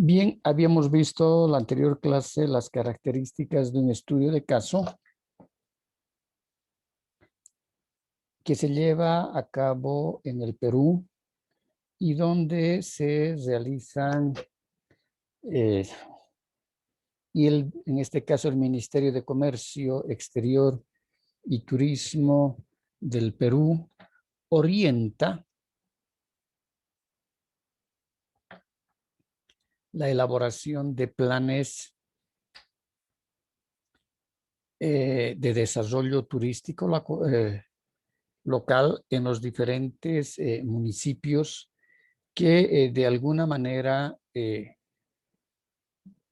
Bien, habíamos visto la anterior clase las características de un estudio de caso que se lleva a cabo en el Perú y donde se realizan, eh, en este caso el Ministerio de Comercio Exterior y Turismo del Perú orienta la elaboración de planes de desarrollo turístico local en los diferentes municipios que de alguna manera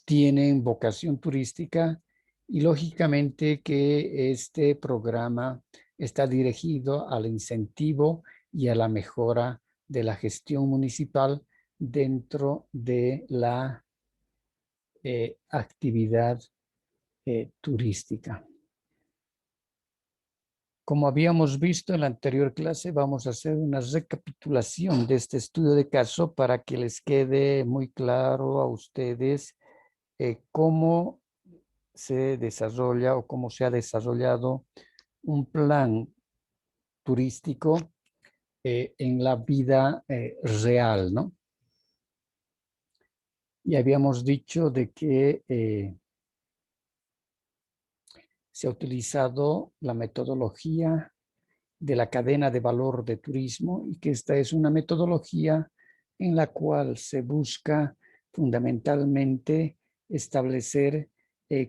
tienen vocación turística y lógicamente que este programa está dirigido al incentivo y a la mejora de la gestión municipal dentro de la actividad turística. Como habíamos visto en la anterior clase, vamos a hacer una recapitulación de este estudio de caso para que les quede muy claro a ustedes cómo se desarrolla o cómo se ha desarrollado un plan turístico en la vida real, ¿no? Y habíamos dicho de que se ha utilizado la metodología de la cadena de valor de turismo y que esta es una metodología en la cual se busca fundamentalmente establecer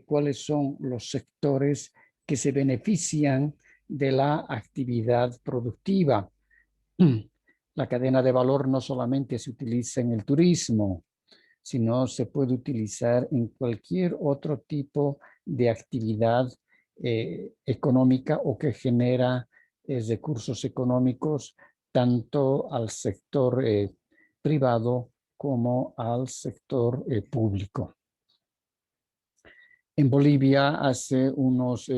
cuáles son los sectores que se benefician de la actividad productiva. La cadena de valor no solamente se utiliza en el turismo, sino se puede utilizar en cualquier otro tipo de actividad económica o que genera recursos económicos tanto al sector privado como al sector público. En Bolivia, hace unos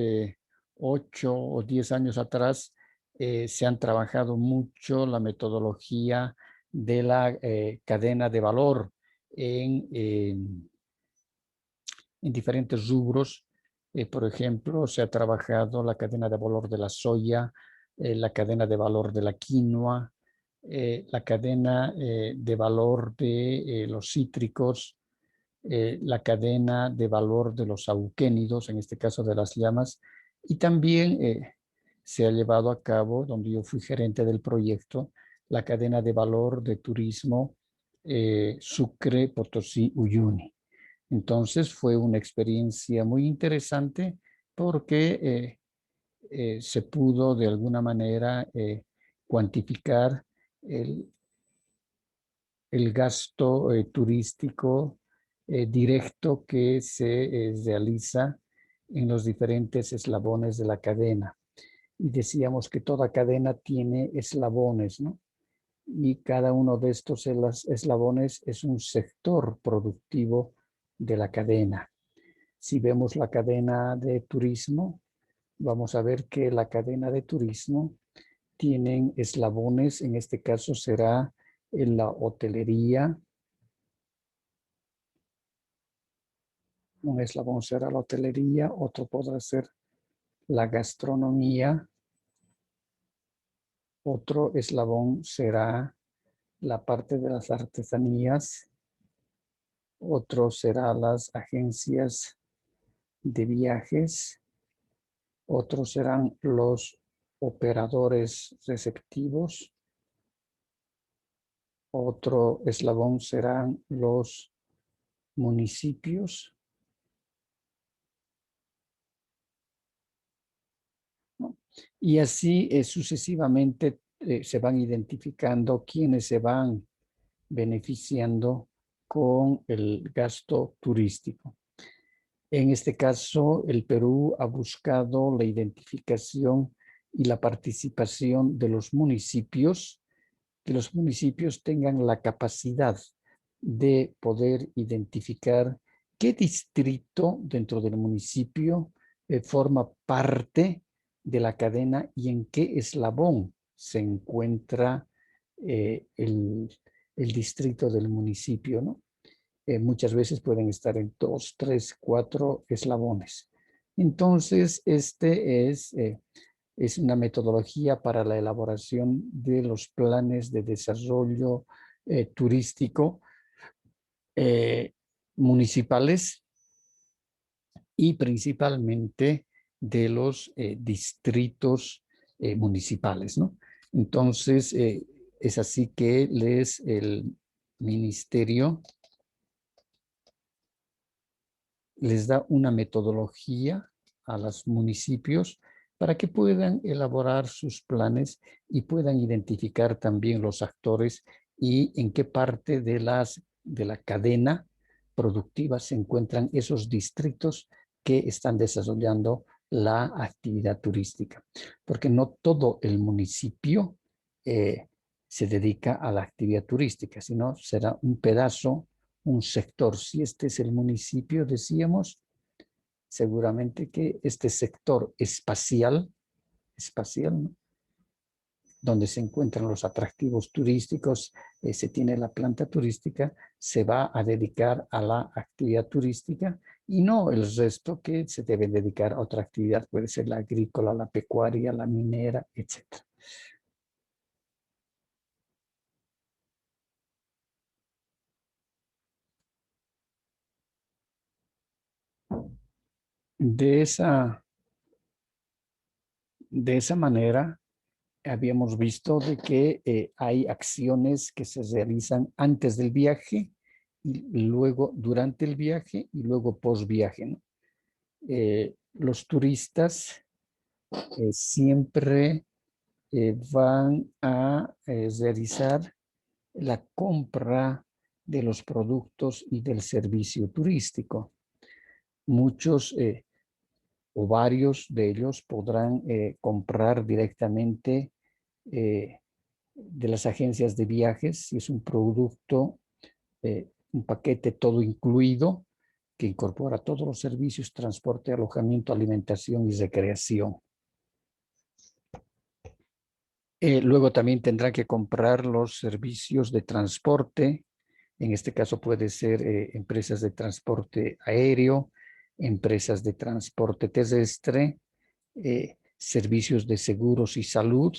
8 o 10 años atrás, se han trabajado mucho la metodología de la cadena de valor en diferentes rubros. Por ejemplo, se ha trabajado la cadena de valor de la soya, la cadena de valor de la quinoa, la cadena de valor de los cítricos, la cadena de valor de los auquénidos, en este caso de las llamas, y también se ha llevado a cabo, donde yo fui gerente del proyecto, la cadena de valor de turismo Sucre, Potosí, Uyuni. Entonces fue una experiencia muy interesante porque se pudo de alguna manera cuantificar el, el gasto turístico directo que se realiza en los diferentes eslabones de la cadena. Y decíamos que toda cadena tiene eslabones, ¿no? Y cada uno de estos eslabones es un sector productivo de la cadena. Si vemos la cadena de turismo, vamos a ver que la cadena de turismo tienen eslabones, en este caso será en la hotelería, un eslabón será la hotelería, otro podrá ser la gastronomía, otro eslabón será la parte de las artesanías, otro será las agencias de viajes, otros serán los operadores receptivos, otro eslabón serán los municipios, ¿no? Y así sucesivamente se van identificando quienes se van beneficiando con el gasto turístico. En este caso, el Perú ha buscado la identificación y la participación de los municipios, que los municipios tengan la capacidad de poder identificar qué distrito dentro del municipio forma parte de la cadena y en qué eslabón se encuentra el distrito del municipio, ¿no? muchas veces pueden estar en 2, 3, 4 eslabones. Entonces, es una metodología para la elaboración de los planes de desarrollo turístico municipales y principalmente de los distritos municipales, ¿no? Entonces, es así que el ministerio les da una metodología a los municipios para que puedan elaborar sus planes y puedan identificar también los actores y en qué parte de la cadena productiva se encuentran esos distritos que están desarrollando la actividad turística. Porque no todo el municipio se dedica a la actividad turística, sino será un pedazo, un sector. Si este es el municipio, decíamos, seguramente que este sector espacial, ¿no?, donde se encuentran los atractivos turísticos, se tiene la planta turística, se va a dedicar a la actividad turística y no el resto que se debe dedicar a otra actividad, puede ser la agrícola, la pecuaria, la minera, etc. De esa manera, habíamos visto de que hay acciones que se realizan antes del viaje y luego durante el viaje y luego post viaje, ¿no? Los turistas siempre van a realizar la compra de los productos y del servicio turístico. Muchos o varios de ellos podrán comprar directamente de las agencias de viajes, si es un producto, un paquete todo incluido, que incorpora todos los servicios, transporte, alojamiento, alimentación y recreación. Luego también tendrá que comprar los servicios de transporte. En este caso puede ser empresas de transporte aéreo, empresas de transporte terrestre, servicios de seguros y salud,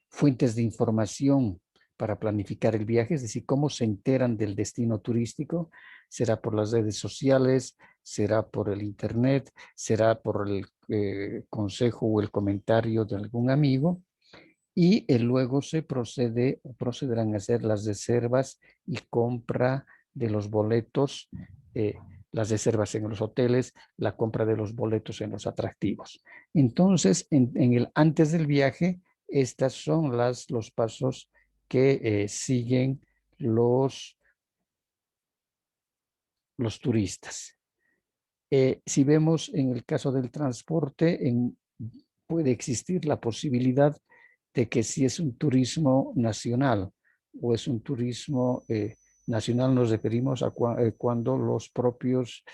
fuentes de información para planificar el viaje, es decir, cómo se enteran del destino turístico. Será por las redes sociales, será por el internet, será por el consejo o el comentario de algún amigo. Y luego procederán a hacer las reservas y compra de los boletos, las reservas en los hoteles, la compra de los boletos en los atractivos. Entonces, antes del viaje, estos son los pasos que siguen los turistas. Si vemos en el caso del transporte, puede existir la posibilidad de que si es un turismo nacional o es un turismo nacional, nos referimos a cuando los propios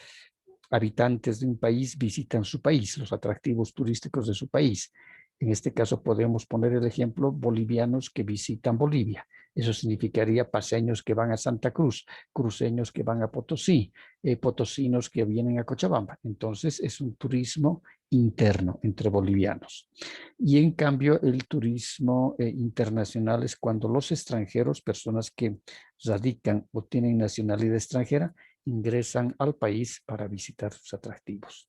habitantes de un país visitan su país, los atractivos turísticos de su país. En este caso podemos poner el ejemplo bolivianos que visitan Bolivia. Eso significaría paseños que van a Santa Cruz, cruceños que van a Potosí, potosinos que vienen a Cochabamba. Entonces es un turismo interno entre bolivianos. Y en cambio el turismo internacional es cuando los extranjeros, personas que radican o tienen nacionalidad extranjera, ingresan al país para visitar sus atractivos.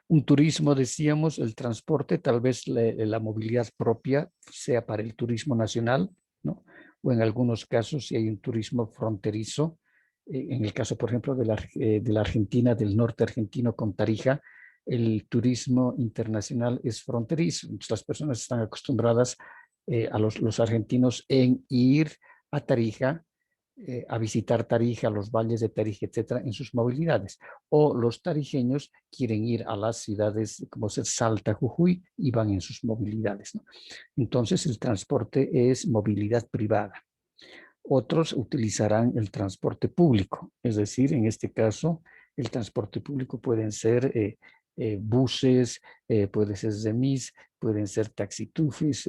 Un turismo, decíamos, el transporte, tal vez la movilidad propia sea para el turismo nacional, ¿no? O en algunos casos, si hay un turismo fronterizo, en el caso, por ejemplo, de la Argentina, del norte argentino con Tarija, el turismo internacional es fronterizo. Entonces, las personas están acostumbradas a los argentinos en ir a Tarija, a visitar Tarija, los valles de Tarija, etcétera, en sus movilidades. O los tarijeños quieren ir a las ciudades como ser Salta, Jujuy, y van en sus movilidades, ¿no? Entonces, el transporte es movilidad privada. Otros utilizarán el transporte público, es decir, en este caso, el transporte público pueden ser buses, puede ser remis, pueden ser taxitufis,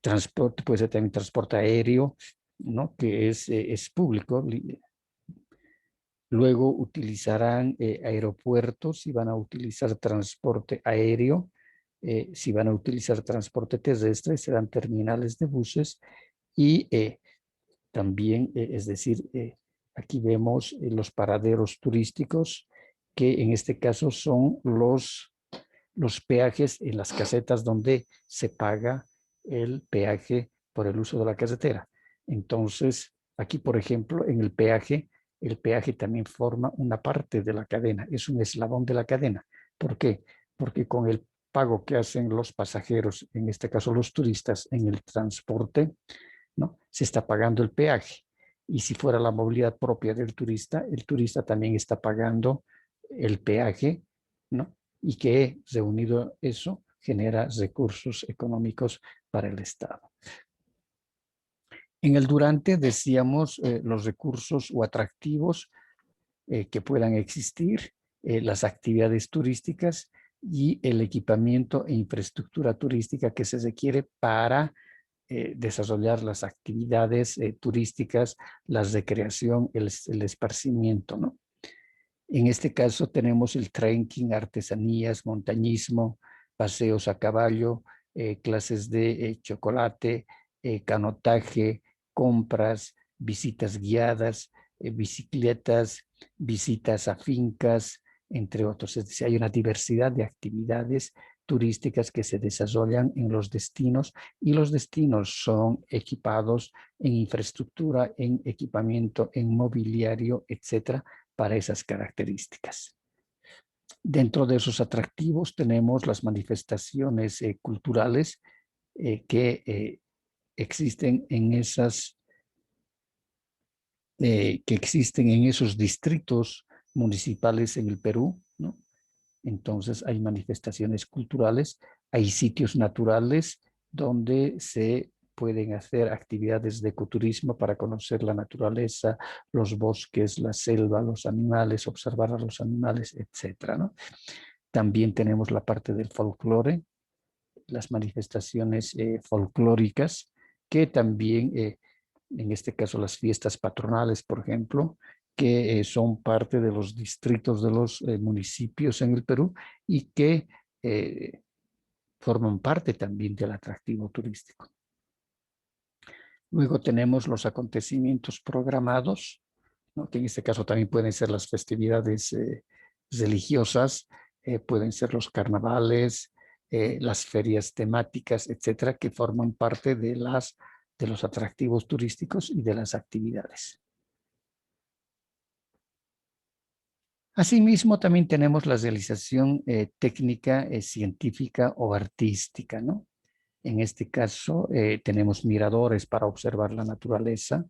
transporte, puede ser también transporte aéreo, ¿no? Que es público. Luego utilizarán aeropuertos y van a utilizar transporte aéreo. Si van a utilizar transporte terrestre, serán terminales de buses y también, es decir, aquí vemos los paraderos turísticos, que en este caso son los peajes en las casetas donde se paga el peaje por el uso de la carretera. Entonces, aquí, por ejemplo, en el peaje también forma una parte de la cadena, es un eslabón de la cadena. ¿Por qué? Porque con el pago que hacen los pasajeros, en este caso los turistas, en el transporte, ¿no? Se está pagando el peaje. Y si fuera la movilidad propia del turista, el turista también está pagando el peaje, ¿no? Y que reunido eso genera recursos económicos para el Estado. En el durante decíamos los recursos o atractivos que puedan existir, las actividades turísticas y el equipamiento e infraestructura turística que se requiere para desarrollar las actividades turísticas, la recreación, el esparcimiento, ¿no? En este caso tenemos el trekking, artesanías, montañismo, paseos a caballo, clases de chocolate, canotaje, compras, visitas guiadas, bicicletas, visitas a fincas, entre otros. Es decir, hay una diversidad de actividades turísticas que se desarrollan en los destinos y los destinos son equipados en infraestructura, en equipamiento, en mobiliario, etcétera, para esas características. Dentro de esos atractivos tenemos las manifestaciones culturales que existen en que existen en esos distritos municipales en el Perú, ¿no? Entonces hay manifestaciones culturales, hay sitios naturales donde se pueden hacer actividades de ecoturismo para conocer la naturaleza, los bosques, la selva, los animales, observar a los animales, etcétera, ¿no? También tenemos la parte del folclore, las manifestaciones folclóricas, que también, en este caso las fiestas patronales, por ejemplo, que son parte de los distritos de los municipios en el Perú y que forman parte también del atractivo turístico. Luego tenemos los acontecimientos programados, ¿no? Que en este caso también pueden ser las festividades religiosas, pueden ser los carnavales, las ferias temáticas, etcétera, que forman parte de los atractivos turísticos y de las actividades. Asimismo, también tenemos la realización técnica, científica o artística, ¿no? En este caso, tenemos miradores para observar la naturaleza,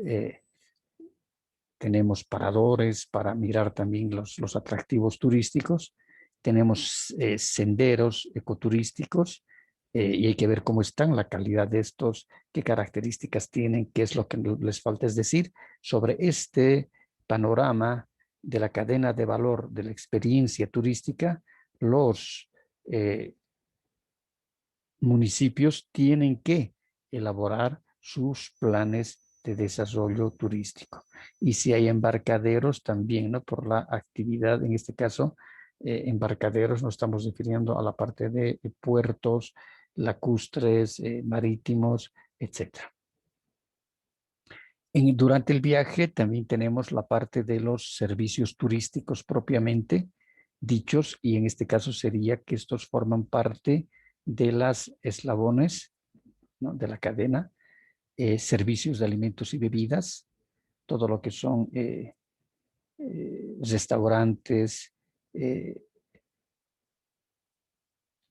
eh, tenemos paradores para mirar también los atractivos turísticos, tenemos senderos ecoturísticos y hay que ver cómo están, la calidad de estos, qué características tienen, qué es lo que les falta. Es decir, sobre este panorama de la cadena de valor de la experiencia turística, los municipios tienen que elaborar sus planes de desarrollo turístico. Y si hay embarcaderos también, ¿no? Por la actividad, en este caso, embarcaderos, nos estamos refiriendo a la parte de puertos, lacustres, marítimos, etcétera. Durante el viaje también tenemos la parte de los servicios turísticos propiamente dichos, y en este caso sería que estos forman parte de las eslabones, ¿no? De la cadena, servicios de alimentos y bebidas, todo lo que son restaurantes, eh,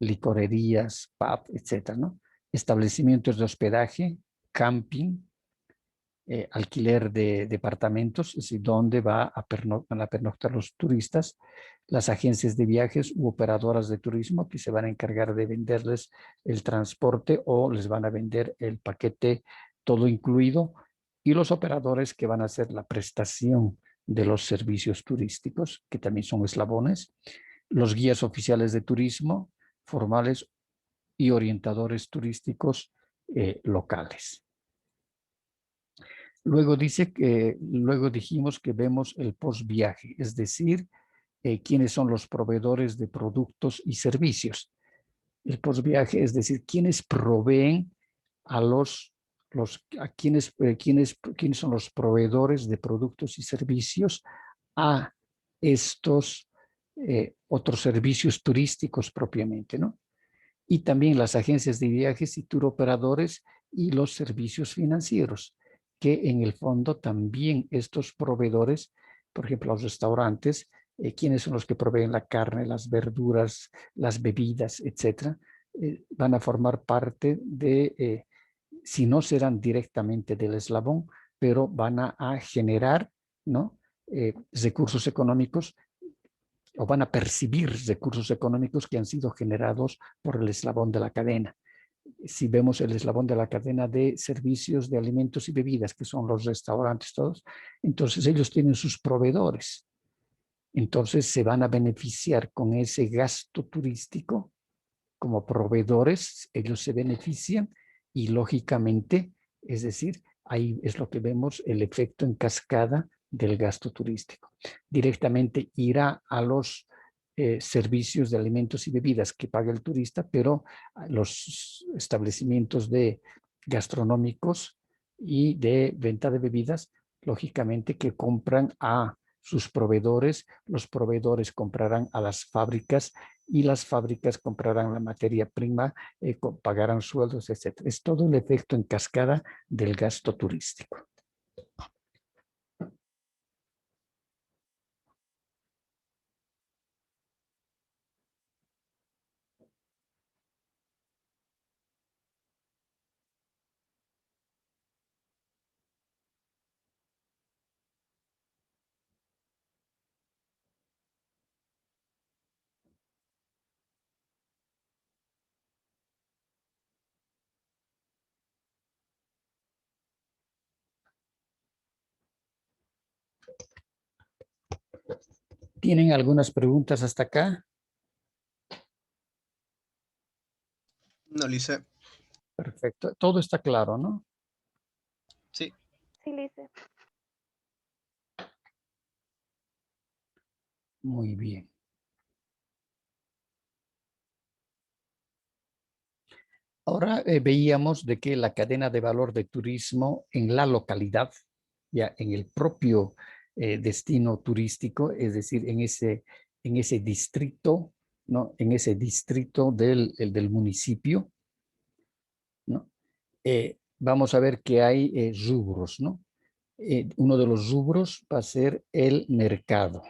licorerías, pub, etcétera, ¿no? Establecimientos de hospedaje, camping, alquiler de departamentos, es decir, dónde van a pernoctar los turistas, las agencias de viajes u operadoras de turismo que se van a encargar de venderles el transporte o les van a vender el paquete todo incluido, y los operadores que van a hacer la prestación de los servicios turísticos, que también son eslabones, los guías oficiales de turismo, formales y orientadores turísticos locales. Luego dice que, luego dijimos que vemos el post-viaje, es decir, quiénes son los proveedores de productos y servicios. El post-viaje, es decir, quiénes proveen a quiénes son los proveedores de productos y servicios a estos otros servicios turísticos propiamente, ¿no? Y también las agencias de viajes y tour operadores y los servicios financieros, que en el fondo también estos proveedores, por ejemplo, los restaurantes, quienes son los que proveen la carne, las verduras, las bebidas, etcétera, van a formar parte de, si no serán directamente del eslabón, pero van a generar, ¿no? Recursos económicos o van a percibir recursos económicos que han sido generados por el eslabón de la cadena. Si vemos el eslabón de la cadena de servicios de alimentos y bebidas, que son los restaurantes todos, entonces ellos tienen sus proveedores. Entonces se van a beneficiar con ese gasto turístico como proveedores, ellos se benefician y lógicamente, es decir, ahí es lo que vemos, el efecto en cascada del gasto turístico. Directamente irá a los servicios de alimentos y bebidas que paga el turista, pero los establecimientos de gastronómicos y de venta de bebidas, lógicamente que compran a sus proveedores, los proveedores comprarán a las fábricas y las fábricas comprarán la materia prima, pagarán sueldos, etc. Es todo un efecto en cascada del gasto turístico. ¿Tienen algunas preguntas hasta acá? No, Lice. Perfecto. Todo está claro, ¿no? Sí. Sí, Lice. Muy bien. Ahora veíamos de que la cadena de valor de turismo en la localidad, ya en el propio destino turístico, es decir, en ese distrito, ¿no? En ese distrito del municipio, ¿no? Vamos a ver que hay rubros, ¿no? Uno de los rubros va a ser el mercado.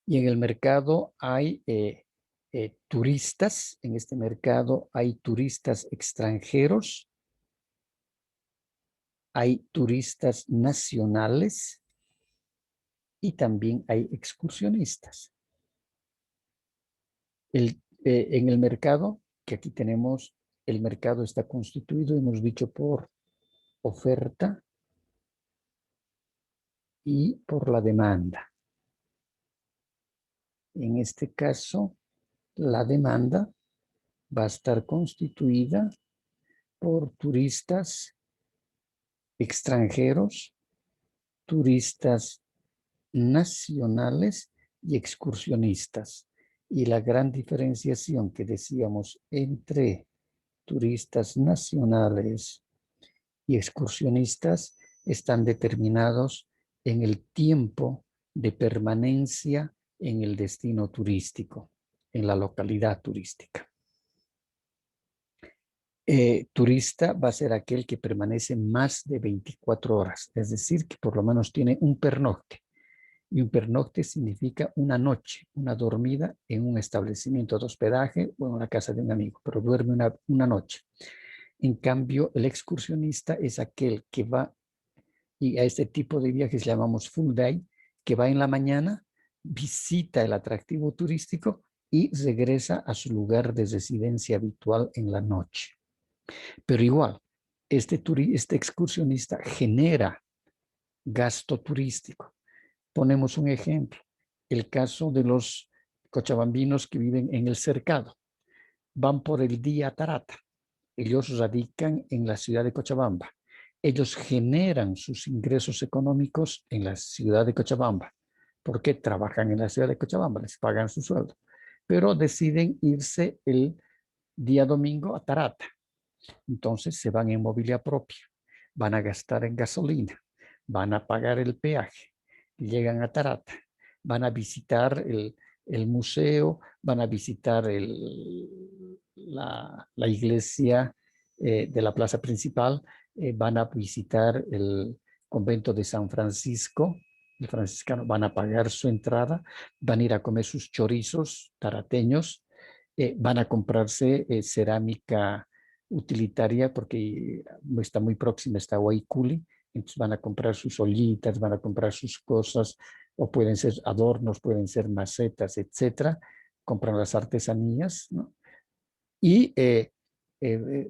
Y en el mercado hay turistas, en este mercado hay turistas extranjeros, hay turistas nacionales y también hay excursionistas. En el mercado, que aquí tenemos, el mercado está constituido, hemos dicho, por oferta y por la demanda. En este caso, la demanda va a estar constituida por turistas extranjeros, turistas nacionales y excursionistas. Y la gran diferenciación que decíamos entre turistas nacionales y excursionistas están determinados en el tiempo de permanencia en el destino turístico, en la localidad turística. Turista va a ser aquel que permanece más de 24 horas, es decir, que por lo menos tiene un pernocte. Y un pernocte significa una noche, una dormida en un establecimiento de hospedaje o en una casa de un amigo, pero duerme una noche. En cambio, el excursionista es aquel que va, y a este tipo de viajes llamamos full day, que va en la mañana, visita el atractivo turístico y regresa a su lugar de residencia habitual en la noche. Pero igual, este excursionista genera gasto turístico. Ponemos un ejemplo, el caso de los cochabambinos que viven en el cercado. Van por el día a Tarata. Ellos radican en la ciudad de Cochabamba. ellos generan sus ingresos económicos en la ciudad de Cochabamba, porque trabajan en la ciudad de Cochabamba, les pagan su sueldo, pero deciden irse el día domingo a Tarata. Entonces se van en movilidad propia, van a gastar en gasolina, van a pagar el peaje, llegan a Tarata, van a visitar el museo, van a visitar la iglesia de la plaza principal, van a visitar el convento de San Francisco, el franciscano, van a pagar su entrada, van a ir a comer sus chorizos tarateños, van a comprarse cerámica utilitaria porque está muy próxima, está Huayculi, entonces van a comprar sus ollitas, van a comprar sus cosas, o pueden ser adornos, pueden ser macetas, etcétera, compran las artesanías, ¿no? Y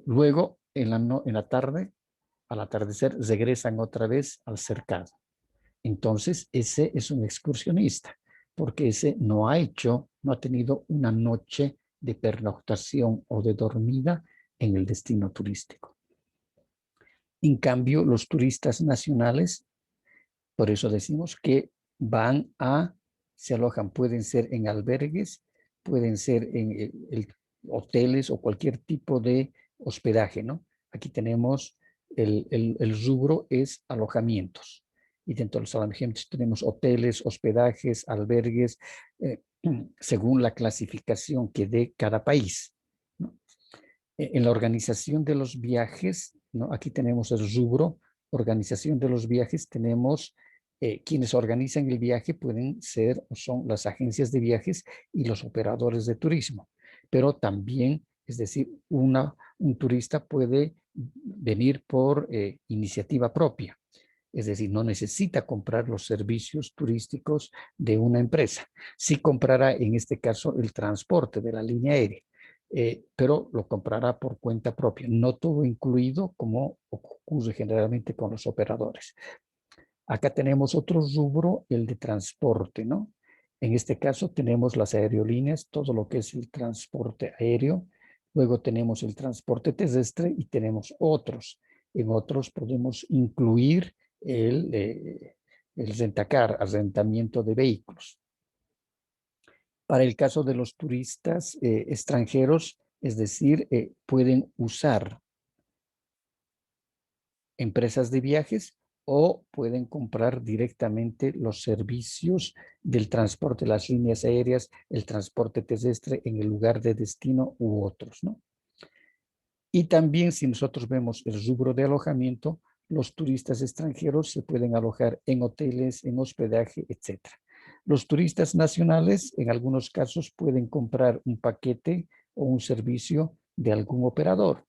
luego en la tarde, al atardecer, regresan otra vez al cercado. Entonces, ese es un excursionista, porque ese no ha tenido una noche de pernoctación o de dormida en el destino turístico. En cambio, los turistas nacionales, por eso decimos que se alojan, pueden ser en albergues, pueden ser en hoteles o cualquier tipo de hospedaje, ¿no? Aquí tenemos el rubro es alojamientos. Y dentro de los alojamientos tenemos hoteles, hospedajes, albergues, según la clasificación que dé cada país, ¿no? En la organización de los viajes, ¿no? Aquí tenemos el rubro, organización de los viajes, tenemos quienes organizan el viaje pueden ser o son las agencias de viajes y los operadores de turismo, pero también, es decir, un turista puede venir por iniciativa propia, es decir, no necesita comprar los servicios turísticos de una empresa. Sí comprará en este caso el transporte de la línea aérea, pero lo comprará por cuenta propia, no todo incluido como ocurre generalmente con los operadores. Acá tenemos otro rubro, el de transporte, ¿no? En este caso tenemos las aerolíneas, todo lo que es el transporte aéreo. Luego tenemos el transporte terrestre y tenemos otros. En otros podemos incluir el rentacar, arrendamiento de vehículos. Para el caso de los turistas extranjeros, es decir, pueden usar empresas de viajes o pueden comprar directamente los servicios del transporte, las líneas aéreas, el transporte terrestre en el lugar de destino u otros, ¿no? Y también si nosotros vemos el rubro de alojamiento, los turistas extranjeros se pueden alojar en hoteles, en hospedaje, etc. Los turistas nacionales, en algunos casos, pueden comprar un paquete o un servicio de algún operador.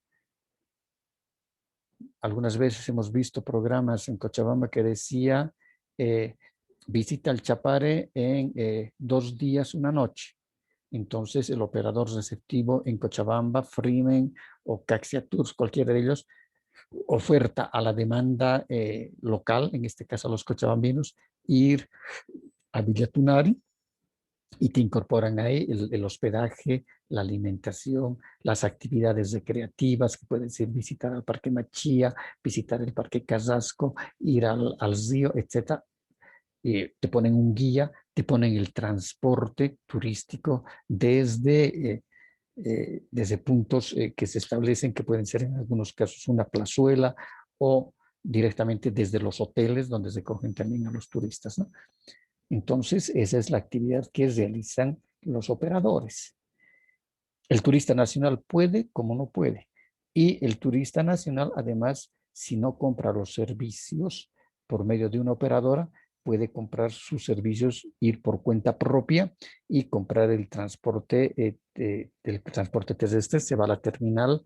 Algunas veces hemos visto programas en Cochabamba que decía visita el Chapare en 2 días, 1 noche. Entonces el operador receptivo en Cochabamba, Freeman o Caxia Tours, cualquiera de ellos, oferta a la demanda local, en este caso a los cochabambinos, ir a Villa Tunari y te incorporan ahí el hospedaje, la alimentación, las actividades recreativas, que pueden ser visitar al Parque Machía, visitar el Parque Carrasco, ir al río, etc. Te ponen un guía, te ponen el transporte turístico desde puntos que se establecen, que pueden ser en algunos casos una plazuela o directamente desde los hoteles donde se cogen también a los turistas, ¿no? Entonces, esa es la actividad que realizan los operadores. El turista nacional puede como no puede. Y el turista nacional, además, si no compra los servicios por medio de una operadora, puede comprar sus servicios, ir por cuenta propia y comprar el transporte del transporte terrestre. Se va a la terminal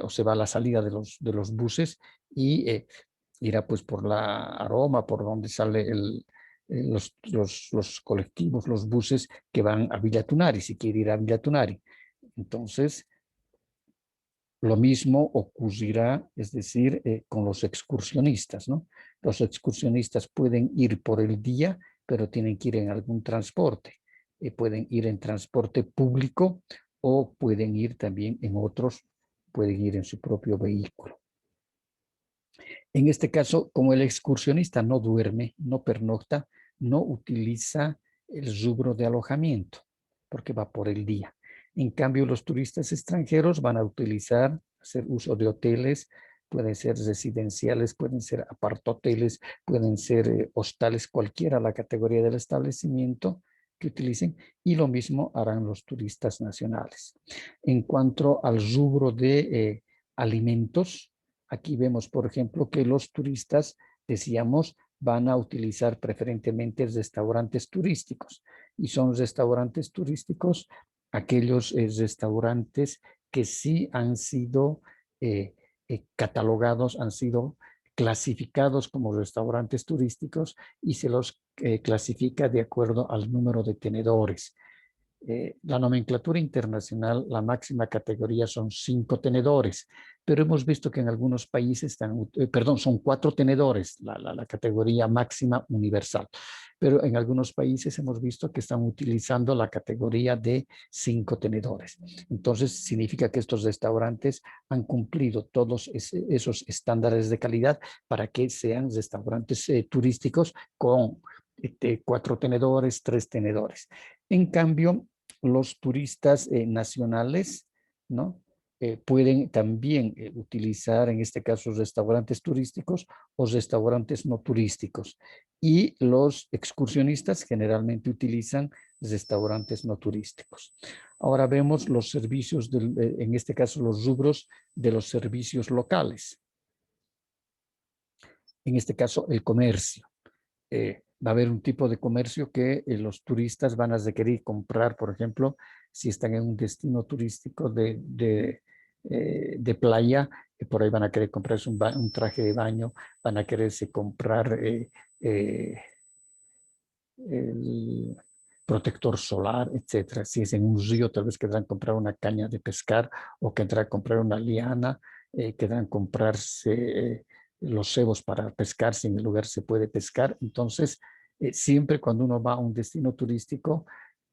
o se va a la salida de los buses y irá pues por la Aroma, por donde sale los colectivos, los buses que van a Villa Tunari, si quiere ir a Villa Tunari. Entonces, lo mismo ocurrirá, es decir, con los excursionistas, ¿no? Los excursionistas pueden ir por el día, pero tienen que ir en algún transporte. Pueden ir en transporte público o pueden ir también en otros, pueden ir en su propio vehículo. En este caso, como el excursionista no duerme, no pernocta, no utiliza el rubro de alojamiento, porque va por el día. En cambio, los turistas extranjeros van a utilizar, hacer uso de hoteles, pueden ser residenciales, pueden ser apartoteles, pueden ser hostales, cualquiera la categoría del establecimiento que utilicen, y lo mismo harán los turistas nacionales. En cuanto al rubro de alimentos, aquí vemos, por ejemplo, que los turistas, decíamos, van a utilizar preferentemente restaurantes turísticos. Y son restaurantes turísticos aquellos restaurantes que sí han sido catalogados, han sido clasificados como restaurantes turísticos y se los clasifica de acuerdo al número de tenedores. La nomenclatura internacional, la máxima categoría son 5 tenedores, pero hemos visto que en algunos países están, perdón, son 4 tenedores, la categoría máxima universal, pero en algunos países hemos visto que están utilizando la categoría de 5 tenedores. Entonces, significa que estos restaurantes han cumplido todos esos estándares de calidad para que sean restaurantes turísticos con 4 tenedores, 3 tenedores. En cambio, los turistas nacionales, ¿no? Pueden también utilizar, en este caso, restaurantes turísticos o restaurantes no turísticos. Y los excursionistas generalmente utilizan restaurantes no turísticos. Ahora vemos los servicios, en este caso, los rubros de los servicios locales. En este caso, el comercio. Va a haber un tipo de comercio que los turistas van a requerir comprar, por ejemplo, si están en un destino turístico de playa, por ahí van a querer comprarse un traje de baño, van a quererse comprar el protector solar, etcétera. Si es en un río, tal vez querrán comprar una caña de pescar o querrán comprar una liana, querrán comprarse los cebos para pescar, si en el lugar se puede pescar. Entonces, siempre cuando uno va a un destino turístico,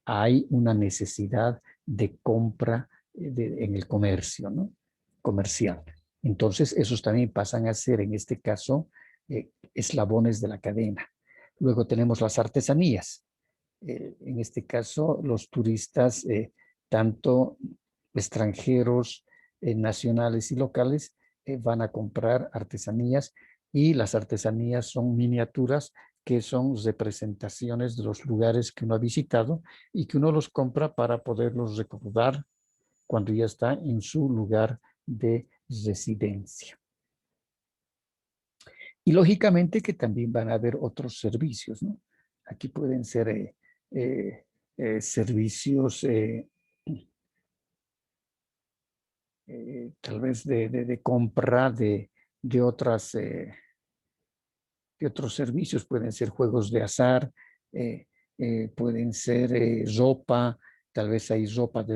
hay una necesidad de compra en el comercio, ¿no? Comercial. Entonces, esos también pasan a ser, en este caso, eslabones de la cadena. Luego tenemos las artesanías. En este caso, los turistas, tanto extranjeros, nacionales y locales, van a comprar artesanías y las artesanías son miniaturas que son representaciones de los lugares que uno ha visitado y que uno los compra para poderlos recordar cuando ya está en su lugar de residencia. Y lógicamente que también van a haber otros servicios, ¿no? Aquí pueden ser servicios tal vez de compra de otras de otros servicios, pueden ser juegos de azar, pueden ser ropa, tal vez hay ropa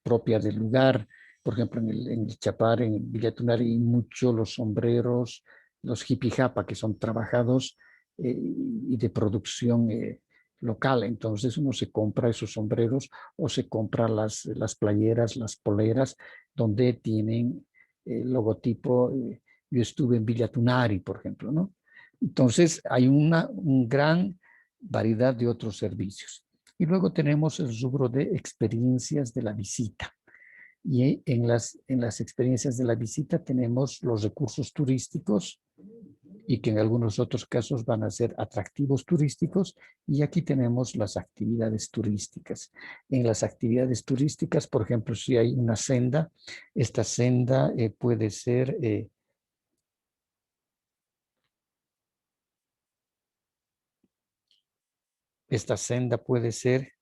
propia del lugar, por ejemplo en el Chapar, en Villa Tunari, hay mucho los sombreros, los jipijapa, que son trabajados y de producción local. Entonces uno se compra esos sombreros o se compra las playeras, las poleras, donde tienen el logotipo. Yo estuve en Villa Tunari, por ejemplo, ¿no? Entonces, hay una gran variedad de otros servicios. Y luego tenemos el rubro de experiencias de la visita. Y en las experiencias de la visita tenemos los recursos turísticos y que en algunos otros casos van a ser atractivos turísticos. Y aquí tenemos las actividades turísticas. En las actividades turísticas, por ejemplo, si hay una senda, esta senda puede ser esta senda puede ser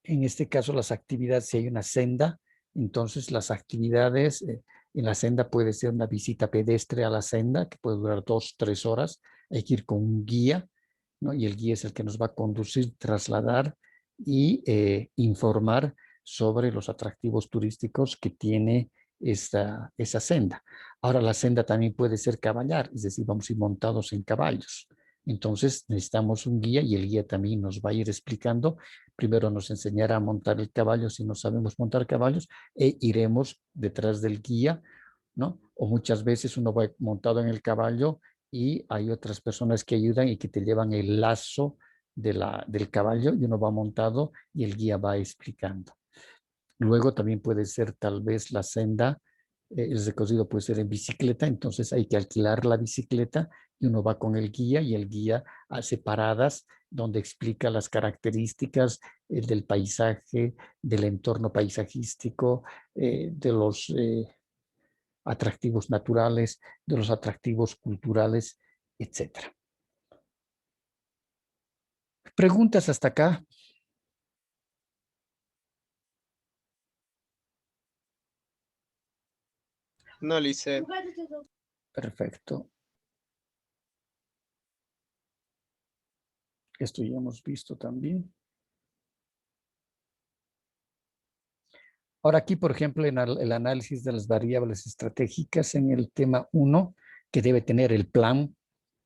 en este caso las actividades, si hay una senda, entonces las actividades en la senda puede ser una visita pedestre a la senda, que puede durar 2, 3 horas. Hay que ir con un guía, ¿no? Y el guía es el que nos va a conducir, trasladar y informar sobre los atractivos turísticos que tiene esa senda. Ahora la senda también puede ser caballar, es decir, vamos a ir montados en caballos. Entonces necesitamos un guía y el guía también nos va a ir explicando. Primero nos enseñará a montar el caballo si no sabemos montar caballos e iremos detrás del guía, ¿no? O muchas veces uno va montado en el caballo y hay otras personas que ayudan y que te llevan el lazo del caballo y uno va montado y el guía va explicando. Luego también puede ser tal vez la senda, el recorrido puede ser en bicicleta, entonces hay que alquilar la bicicleta y uno va con el guía y el guía hace paradas donde explica las características del paisaje, del entorno paisajístico, de los atractivos naturales, de los atractivos culturales, etcétera. ¿Preguntas hasta acá? No lo hice. Perfecto. Esto ya hemos visto también. Ahora aquí, por ejemplo, en el análisis de las variables estratégicas en el tema 1, que debe tener el plan,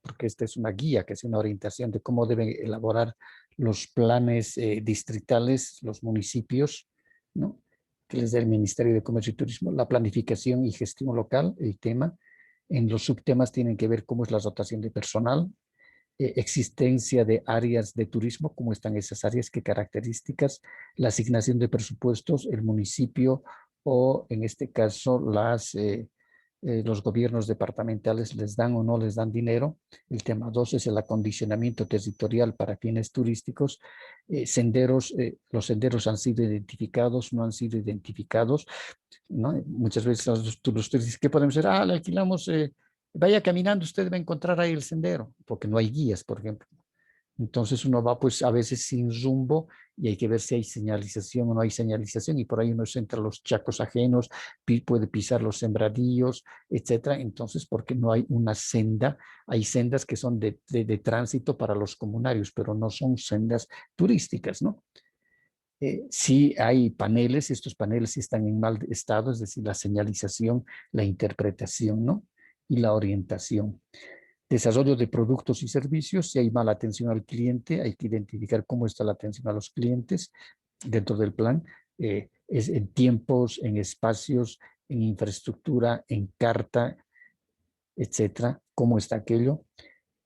porque esta es una guía, que es una orientación de cómo deben elaborar los planes distritales, los municipios, ¿no? Que les da el Ministerio de Comercio y Turismo, la planificación y gestión local, el tema. En los subtemas tienen que ver cómo es la dotación de personal, existencia de áreas de turismo, cómo están esas áreas, qué características, la asignación de presupuestos, el municipio o en este caso los gobiernos departamentales les dan o no les dan dinero. El tema 2 es el acondicionamiento territorial para fines turísticos. Senderos, los senderos han sido identificados, no han sido identificados, ¿no? Muchas veces los turistas, ¿qué podemos hacer? Le alquilamos, vaya caminando, usted va a encontrar ahí el sendero, porque no hay guías, por ejemplo. Entonces uno va pues a veces sin rumbo y hay que ver si hay señalización o no hay señalización y por ahí uno entra a los chacos ajenos, puede pisar los sembradíos, etcétera. Entonces, porque no hay una senda, hay sendas que son de tránsito para los comunarios, pero no son sendas turísticas, ¿no? Sí hay paneles, estos paneles sí están en mal estado, es decir, la señalización, la interpretación, ¿no? Y la orientación. Desarrollo de productos y servicios, si hay mala atención al cliente, hay que identificar cómo está la atención a los clientes dentro del plan, es en tiempos, en espacios, en infraestructura, en carta, etcétera, cómo está aquello.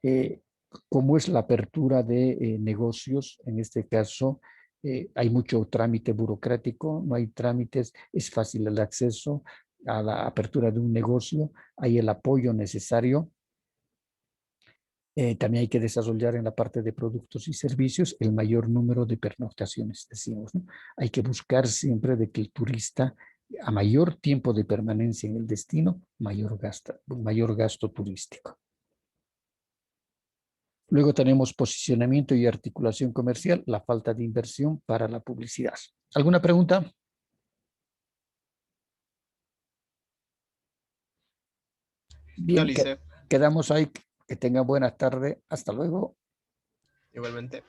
Eh, cómo es la apertura de negocios, en este caso, hay mucho trámite burocrático, no hay trámites, es fácil el acceso a la apertura de un negocio, hay el apoyo necesario. También hay que desarrollar en la parte de productos y servicios el mayor número de pernoctaciones, decimos, ¿no? Hay que buscar siempre de que el turista, a mayor tiempo de permanencia en el destino, mayor gasto turístico. Luego tenemos posicionamiento y articulación comercial, la falta de inversión para la publicidad. ¿Alguna pregunta? No Bien, lo hice. quedamos ahí. Que tengan buena tarde. Hasta luego. Igualmente.